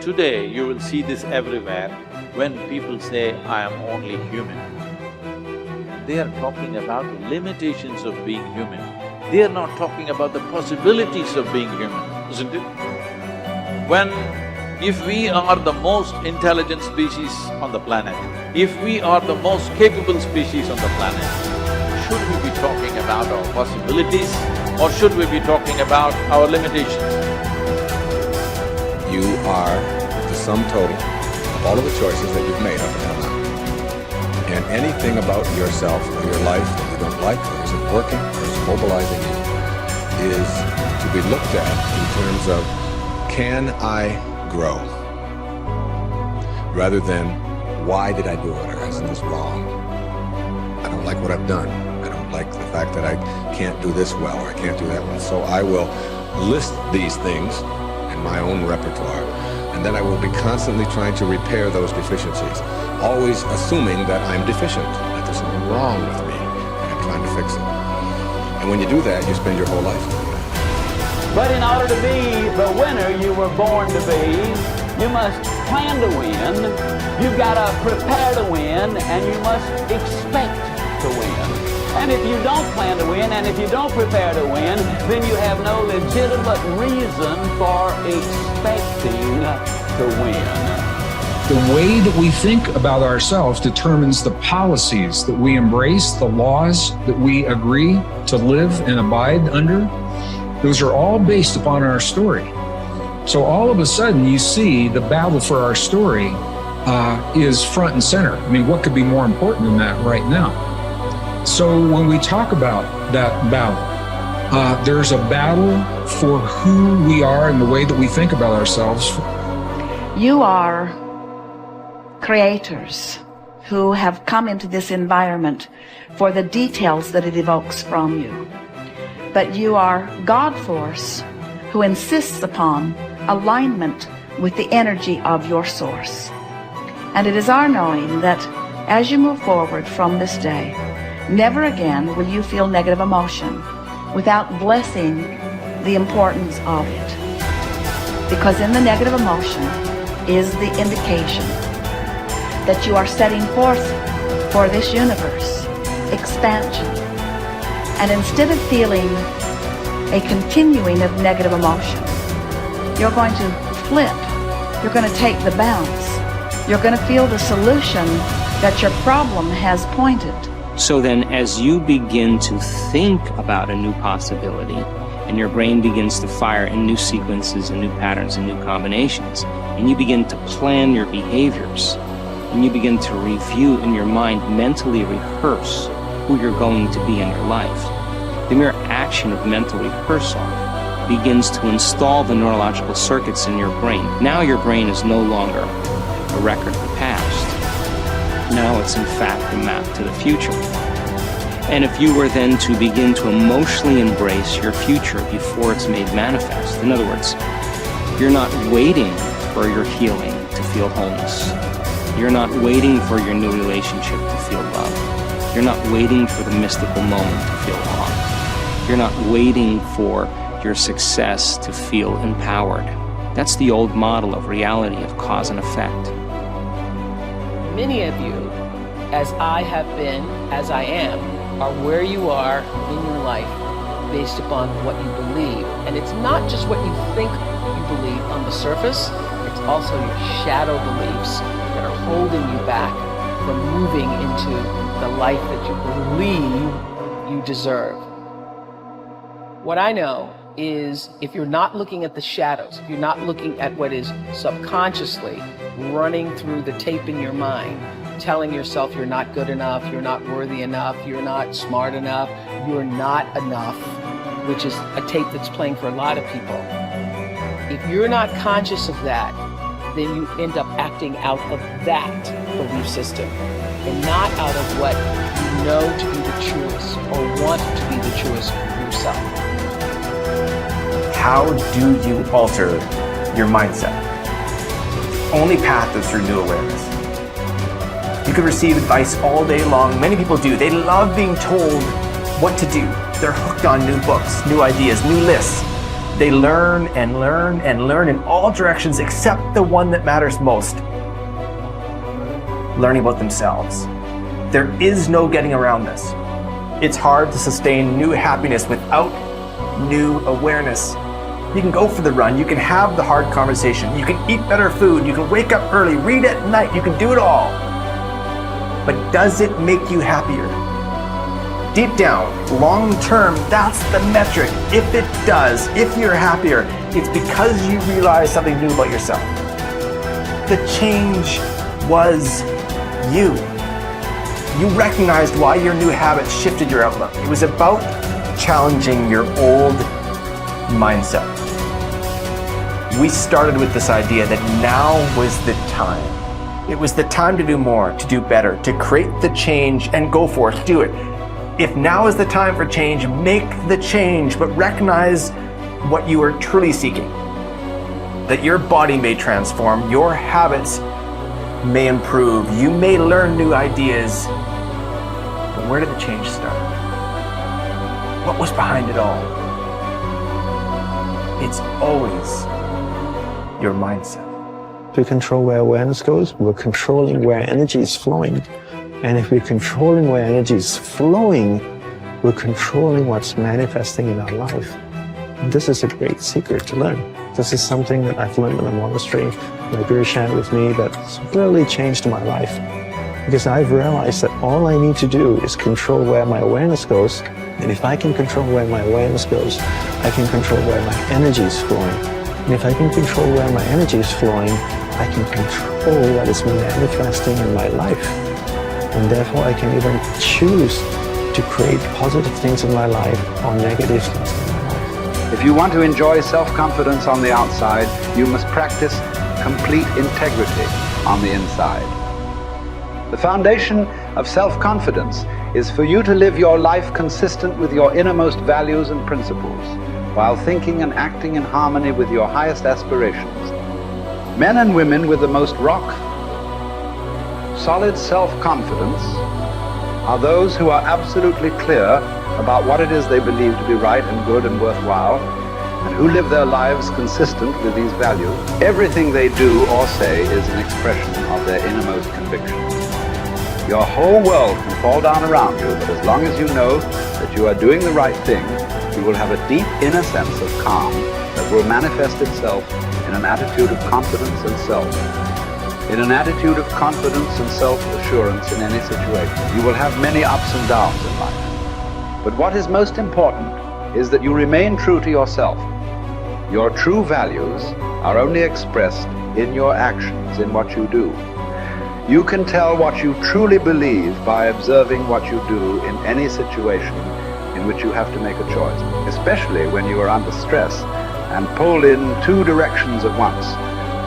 Today, you will see this everywhere when people say, I am only human. They are talking about the limitations of being human. They are not talking about the possibilities of being human, isn't it? If we are the most intelligent species on the planet, if we are the most capable species on the planet, should we be talking about our possibilities or should we be talking about our limitations? You are the sum total of all of the choices that you've made up until now. And anything about yourself or your life that you don't like, or isn't working, or is mobilizing you, is to be looked at in terms of, can I grow? Rather than, why did I do it, or isn't this wrong? I don't like what I've done. I don't like the fact that I can't do this well, or I can't do that well. So I will list these things in my own repertoire, and then I will be constantly trying to repair those deficiencies, always assuming that I'm deficient, that there's something wrong with me, and I'm trying to fix it. And when you do that, you spend your whole life doing that. But in order to be the winner you were born to be, you must plan to win, you've got to prepare to win, and you must expect to win. And if you don't plan to win, and if you don't prepare to win, then you have no legitimate reason for expecting to win. The way that we think about ourselves determines the policies that we embrace, the laws that we agree to live and abide under. Those are all based upon our story. So all of a sudden you see the battle for our story is front and center. I mean, what could be more important than that right now? So when we talk about that battle, there's a battle for who we are and the way that we think about ourselves. You are creators who have come into this environment for the details that it evokes from you. But you are God force who insists upon alignment with the energy of your source. And it is our knowing that as you move forward from this day, never again will you feel negative emotion without blessing the importance of it. Because in the negative emotion is the indication that you are setting forth for this universe expansion. And instead of feeling a continuing of negative emotion, you're going to flip. You're going to take the bounce. You're going to feel the solution that your problem has pointed. So then as you begin to think about a new possibility, and your brain begins to fire in new sequences and new patterns and new combinations, and you begin to plan your behaviors, and you begin to review in your mind, mentally rehearse who you're going to be in your life. The mere action of mental rehearsal begins to install the neurological circuits in your brain. Now your brain is no longer a record of the past. Now it's in fact a map to the future. And if you were then to begin to emotionally embrace your future before it's made manifest, in other words, you're not waiting for your healing to feel wholeness. You're not waiting for your new relationship to feel love. You're not waiting for the mystical moment to feel awe. You're not waiting for your success to feel empowered. That's the old model of reality, of cause and effect. Many of you, as I have been, as I am, are where you are in your life based upon what you believe. And it's not just what you think you believe on the surface, it's also your shadow beliefs that are holding you back from moving into the life that you believe you deserve. What I know is if you're not looking at the shadows, if you're not looking at what is subconsciously running through the tape in your mind, telling yourself you're not good enough, you're not worthy enough, you're not smart enough, you're not enough, which is a tape that's playing for a lot of people. If you're not conscious of that, then you end up acting out of that belief system and not out of what you know to be the truest or want to be the truest for yourself. How do you alter your mindset? Only path is through new awareness. You can receive advice all day long. Many people do. They love being told what to do. They're hooked on new books, new ideas, new lists. They learn and learn and learn in all directions except the one that matters most. Learning about themselves. There is no getting around this. It's hard to sustain new happiness without new awareness. You can go for the run, you can have the hard conversation, you can eat better food, you can wake up early, read at night, you can do it all. But does it make you happier? Deep down, long term, that's the metric. If it does, if you're happier, it's because you realize something new about yourself. The change was you. You recognized why your new habits shifted your outlook. It was about challenging your old mindset. We started with this idea that now was the time. It was the time to do more, to do better, to create the change and go for it, do it. If now is the time for change, make the change, but recognize what you are truly seeking. That your body may transform, your habits may improve, you may learn new ideas, but where did the change start? What was behind it all? It's always your mindset. To control where awareness goes, we're controlling where energy is flowing. And if we're controlling where energy is flowing, we're controlling what's manifesting in our life. This is a great secret to learn. This is something that I've learned in the monastery. My guru shared with me that's really changed my life. Because I've realized that all I need to do is control where my awareness goes. And if I can control where my awareness goes, I can control where my energy is flowing. And if I can control where my energy is flowing, I can control what is manifesting in my life. And therefore I can even choose to create positive things in my life or negative things in my life. If you want to enjoy self-confidence on the outside, you must practice complete integrity on the inside. The foundation of self-confidence is for you to live your life consistent with your innermost values and principles, while thinking and acting in harmony with your highest aspirations. Men and women with the most solid self-confidence are those who are absolutely clear about what it is they believe to be right and good and worthwhile, and who live their lives consistent with these values. Everything they do or say is an expression of their innermost convictions. Your whole world can fall down around you, but as long as you know that you are doing the right thing, you will have a deep inner sense of calm that will manifest itself in an attitude of confidence and self. In an attitude of confidence and self-assurance in any situation. You will have many ups and downs in life. But what is most important is that you remain true to yourself. Your true values are only expressed in your actions, in what you do. You can tell what you truly believe by observing what you do in any situation in which you have to make a choice, especially when you are under stress and pulled in two directions at once,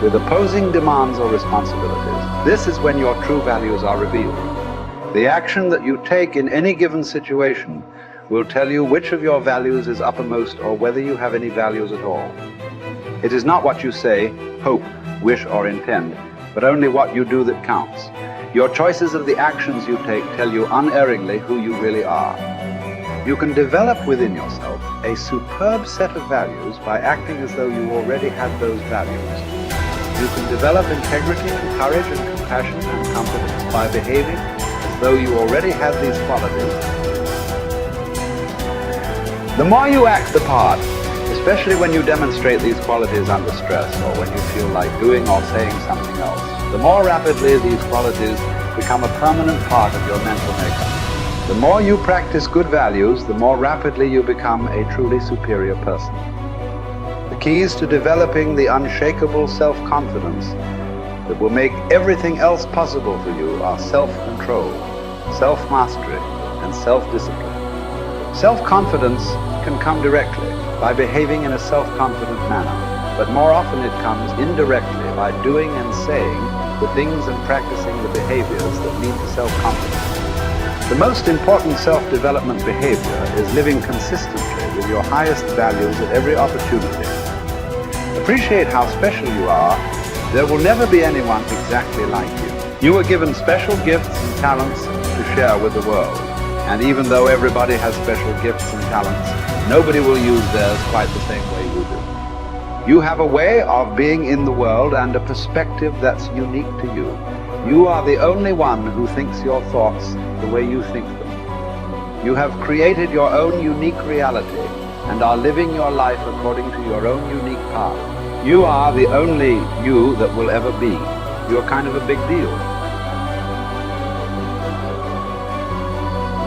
with opposing demands or responsibilities. This is when your true values are revealed. The action that you take in any given situation will tell you which of your values is uppermost or whether you have any values at all. It is not what you say, hope, wish, or intend, but only what you do that counts. Your choices of the actions you take tell you unerringly who you really are. You can develop within yourself a superb set of values by acting as though you already had those values. You can develop integrity and courage and compassion and confidence by behaving as though you already had these qualities. The more you act the part, especially when you demonstrate these qualities under stress or when you feel like doing or saying something else, the more rapidly these qualities become a permanent part of your mental makeup. The more you practice good values, the more rapidly you become a truly superior person. The keys to developing the unshakable self-confidence that will make everything else possible for you are self-control, self-mastery, and self-discipline. Self-confidence can come directly by behaving in a self-confident manner, but more often it comes indirectly by doing and saying the things and practicing the behaviors that lead to self-confidence. The most important self-development behavior is living consistently with your highest values at every opportunity. Appreciate how special you are. There will never be anyone exactly like you. You were given special gifts and talents to share with the world. And even though everybody has special gifts and talents, nobody will use theirs quite the same way you do. You have a way of being in the world and a perspective that's unique to you. You are the only one who thinks your thoughts the way you think them. You have created your own unique reality and are living your life according to your own unique path. You are the only you that will ever be. You're kind of a big deal.